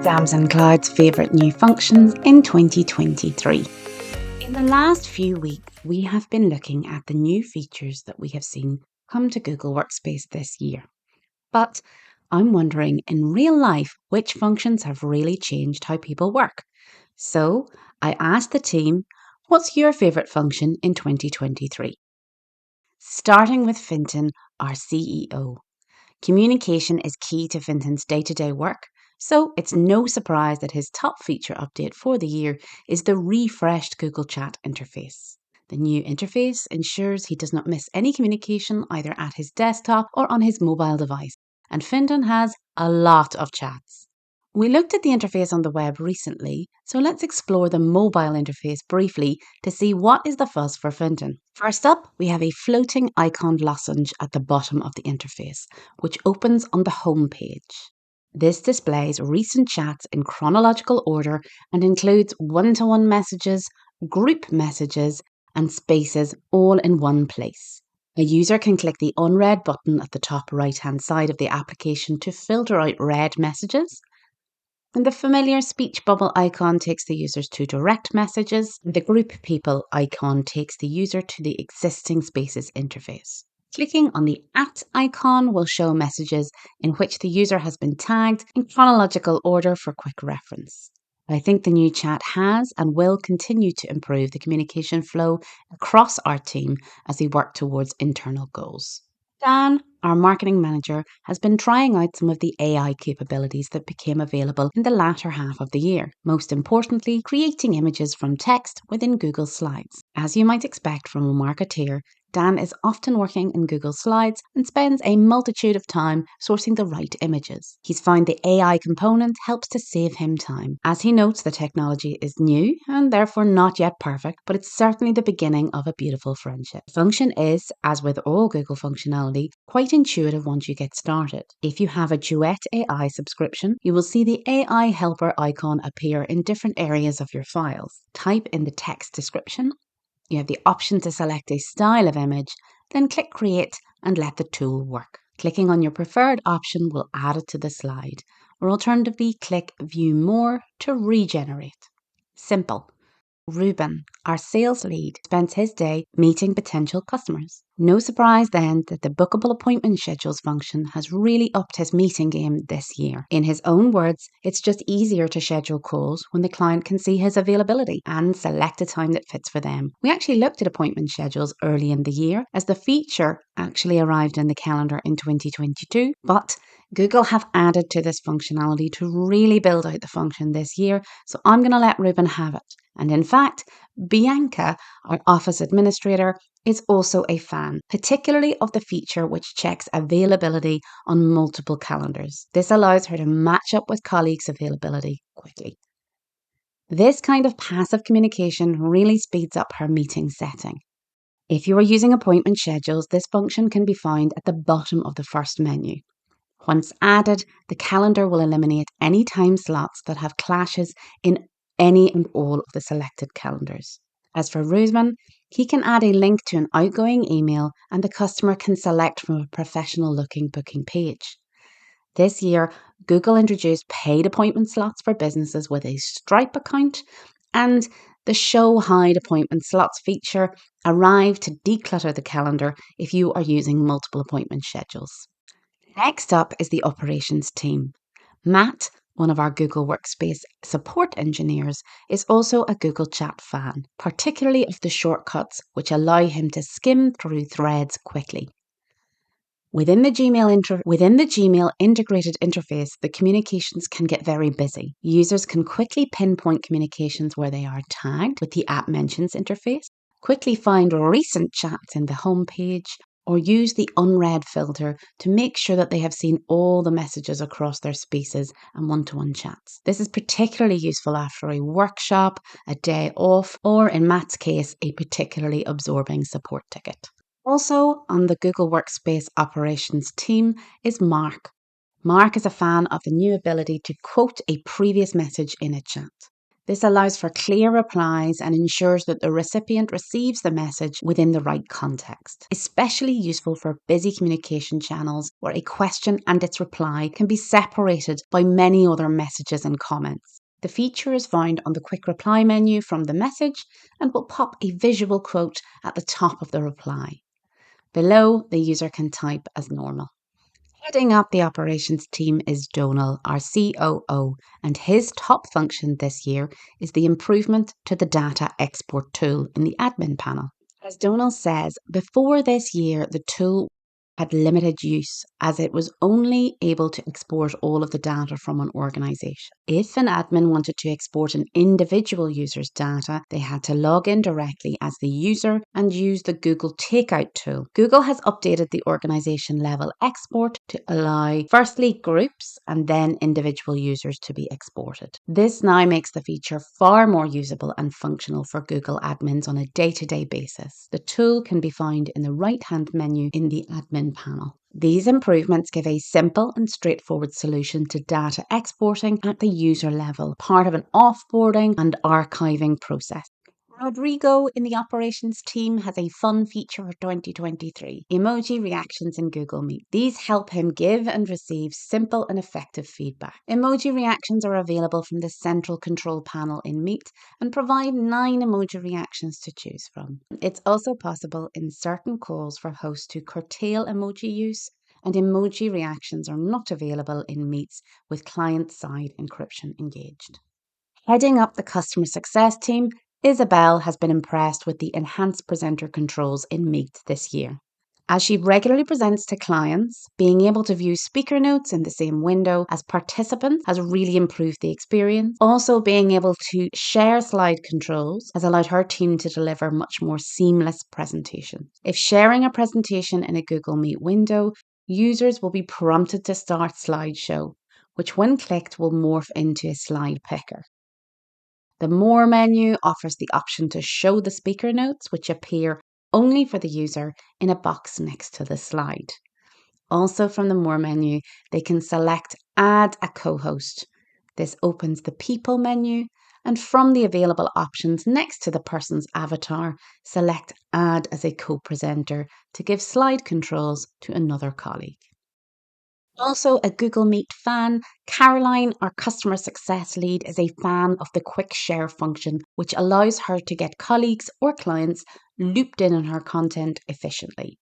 Damson Cloud's favourite new functions in 2023. In the last few weeks, we have been looking at the new features that we have seen come to Google Workspace this year. But I'm wondering, in real life, which functions have really changed how people work? So I asked the team, what's your favourite function in 2023? Starting with Fintan, our CEO. Communication is key to Fintan's day-to-day work, so it's no surprise that his top feature update for the year is the refreshed Google Chat interface. The new interface ensures he does not miss any communication either at his desktop or on his mobile device, and Fintan has a lot of chats. We looked at the interface on the web recently, so let's explore the mobile interface briefly to see what is the fuzz for Fintan. First up, we have a floating icon lozenge at the bottom of the interface, which opens on the home page. This displays recent chats in chronological order and includes one-to-one messages, group messages, and spaces all in one place. A user can click the unread button at the top right-hand side of the application to filter out read messages. And the familiar speech bubble icon takes the users to direct messages. The group people icon takes the user to the existing Spaces interface. Clicking on the @ icon will show messages in which the user has been tagged in chronological order for quick reference. I think the new chat has and will continue to improve the communication flow across our team as we work towards internal goals. Dan, our marketing manager, has been trying out some of the AI capabilities that became available in the latter half of the year. Most importantly, creating images from text within Google Slides. As you might expect from a marketeer, Dan is often working in Google Slides and spends a multitude of time sourcing the right images. He's found the AI component helps to save him time. As he notes, the technology is new and therefore not yet perfect, but it's certainly the beginning of a beautiful friendship. The function is, as with all Google functionality, quite intuitive once you get started. If you have a Duet AI subscription, you will see the AI helper icon appear in different areas of your files. Type in the text description. You have the option to select a style of image, then click Create and let the tool work. Clicking on your preferred option will add it to the slide, or alternatively click View More to regenerate. Simple. Ruben, our sales lead, spends his day meeting potential customers. No surprise then that the Bookable appointment schedules function has really upped his meeting game this year. In his own words, it's just easier to schedule calls when the client can see his availability and select a time that fits for them. We actually looked at appointment schedules early in the year as the feature actually arrived in the calendar in 2022, but Google have added to this functionality to really build out the function this year, so I'm going to let Ruben have it. And in fact, Bianca, our office administrator, is also a fan, particularly of the feature which checks availability on multiple calendars. This allows her to match up with colleagues' availability quickly. This kind of passive communication really speeds up her meeting setting. If you are using appointment schedules, this function can be found at the bottom of the first menu. Once added, the calendar will eliminate any time slots that have clashes in any and all of the selected calendars. As for Ruben, he can add a link to an outgoing email and the customer can select from a professional-looking booking page. This year, Google introduced paid appointment slots for businesses with a Stripe account, and the Show Hide Appointment Slots feature arrived to declutter the calendar if you are using multiple appointment schedules. Next up is the operations team. Matt, one of our Google Workspace support engineers, is also a Google Chat fan, particularly of the shortcuts which allow him to skim through threads quickly. Within the Gmail integrated interface, the communications can get very busy. Users can quickly pinpoint communications where they are tagged with the App Mentions interface, quickly find recent chats in the home page, or use the unread filter to make sure that they have seen all the messages across their spaces and one-to-one chats. This is particularly useful after a workshop, a day off, or in Matt's case, a particularly absorbing support ticket. Also on the Google Workspace operations team is Mark. Mark is a fan of the new ability to quote a previous message in a chat. This allows for clear replies and ensures that the recipient receives the message within the right context. Especially useful for busy communication channels where a question and its reply can be separated by many other messages and comments. The feature is found on the quick reply menu from the message and will pop a visual quote at the top of the reply. Below, the user can type as normal. Heading up the operations team is Donal, our COO, and his top function this year is the improvement to the data export tool in the admin panel. As Donal says, before this year, the tool had limited use as it was only able to export all of the data from an organisation. If an admin wanted to export an individual user's data, they had to log in directly as the user and use the Google Takeout tool. Google has updated the organisation level export to allow firstly groups and then individual users to be exported. This now makes the feature far more usable and functional for Google admins on a day-to-day basis. The tool can be found in the right-hand menu in the admin panel. These improvements give a simple and straightforward solution to data exporting at the user level, part of an offboarding and archiving process. Rodrigo in the operations team has a fun feature for 2023, emoji reactions in Google Meet. These help him give and receive simple and effective feedback. Emoji reactions are available from the central control panel in Meet and provide 9 emoji reactions to choose from. It's also possible in certain calls for hosts to curtail emoji use, and emoji reactions are not available in Meets with client-side encryption engaged. Heading up the customer success team, Isobel has been impressed with the enhanced presenter controls in Meet this year. As she regularly presents to clients, being able to view speaker notes in the same window as participants has really improved the experience. Also, being able to share slide controls has allowed her team to deliver much more seamless presentations. If sharing a presentation in a Google Meet window, users will be prompted to start slideshow, which when clicked will morph into a slide picker. The More menu offers the option to show the speaker notes, which appear only for the user in a box next to the slide. Also from the More menu, they can select Add a co-host. This opens the People menu, and from the available options next to the person's avatar, select Add as a co-presenter to give slide controls to another colleague. Also a Google Meet fan, Caroline, our customer success lead, is a fan of the quick share function, which allows her to get colleagues or clients looped in on her content efficiently.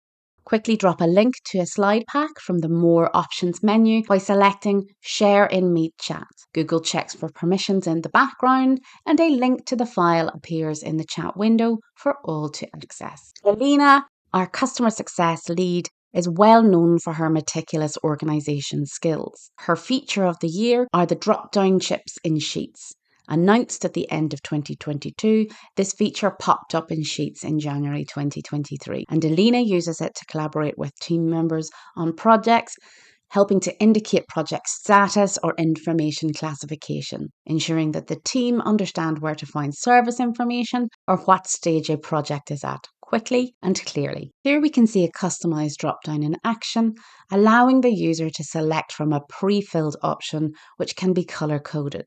Quickly drop a link to a slide pack from the More options menu by selecting Share in Meet Chat. Google checks for permissions in the background and a link to the file appears in the chat window for all to access. Alina, our customer success lead, is well known for her meticulous organisation skills. Her feature of the year are the drop-down chips in Sheets. Announced at the end of 2022, this feature popped up in Sheets in January 2023, and Alina uses it to collaborate with team members on projects, helping to indicate project status or information classification, ensuring that the team understand where to find service information or what stage a project is at, quickly and clearly. Here we can see a customized drop-down in action, allowing the user to select from a pre-filled option which can be color-coded.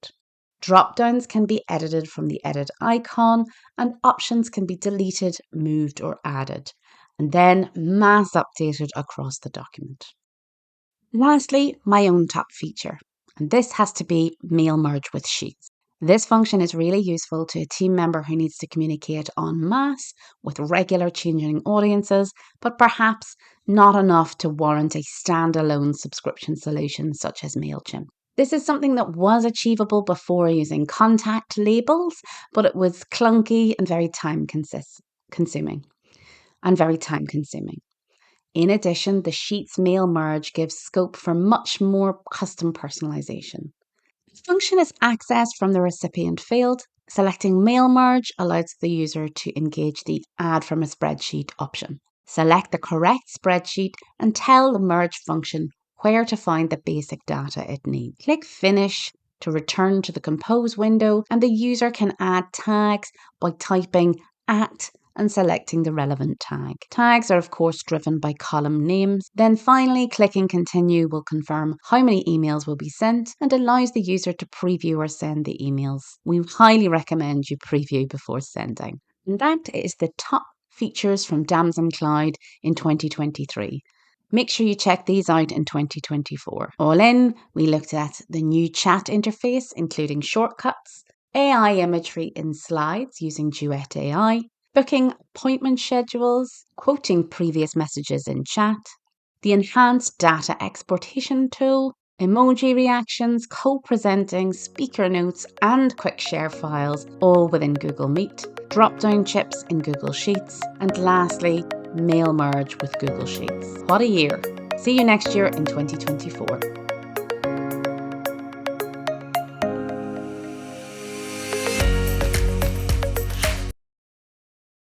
Drop-downs can be edited from the edit icon, and options can be deleted, moved or added, and then mass updated across the document. Lastly, my own top feature, and this has to be Mail Merge with Sheets. This function is really useful to a team member who needs to communicate en masse with regular changing audiences, but perhaps not enough to warrant a standalone subscription solution such as MailChimp. This is something that was achievable before using contact labels, but it was clunky and very time consuming. In addition, the Sheets Mail Merge gives scope for much more custom personalization. The function is accessed from the recipient field. Selecting Mail Merge allows the user to engage the Add from a Spreadsheet option. Select the correct spreadsheet and tell the Merge function where to find the basic data it needs. Click Finish to return to the Compose window, and the user can add tags by typing and selecting the relevant tag. Tags are of course driven by column names. Then finally, clicking continue will confirm how many emails will be sent and allows the user to preview or send the emails. We highly recommend you preview before sending. And that is the top features from Damson Cloud in 2023. Make sure you check these out in 2024. All in, we looked at the new chat interface, including shortcuts, AI imagery in slides using Duet AI, booking appointment schedules, quoting previous messages in chat, the enhanced data exportation tool, emoji reactions, co-presenting, speaker notes, and quick share files, all within Google Meet, drop-down chips in Google Sheets, and lastly, mail merge with Google Sheets. What a year! See you next year in 2024.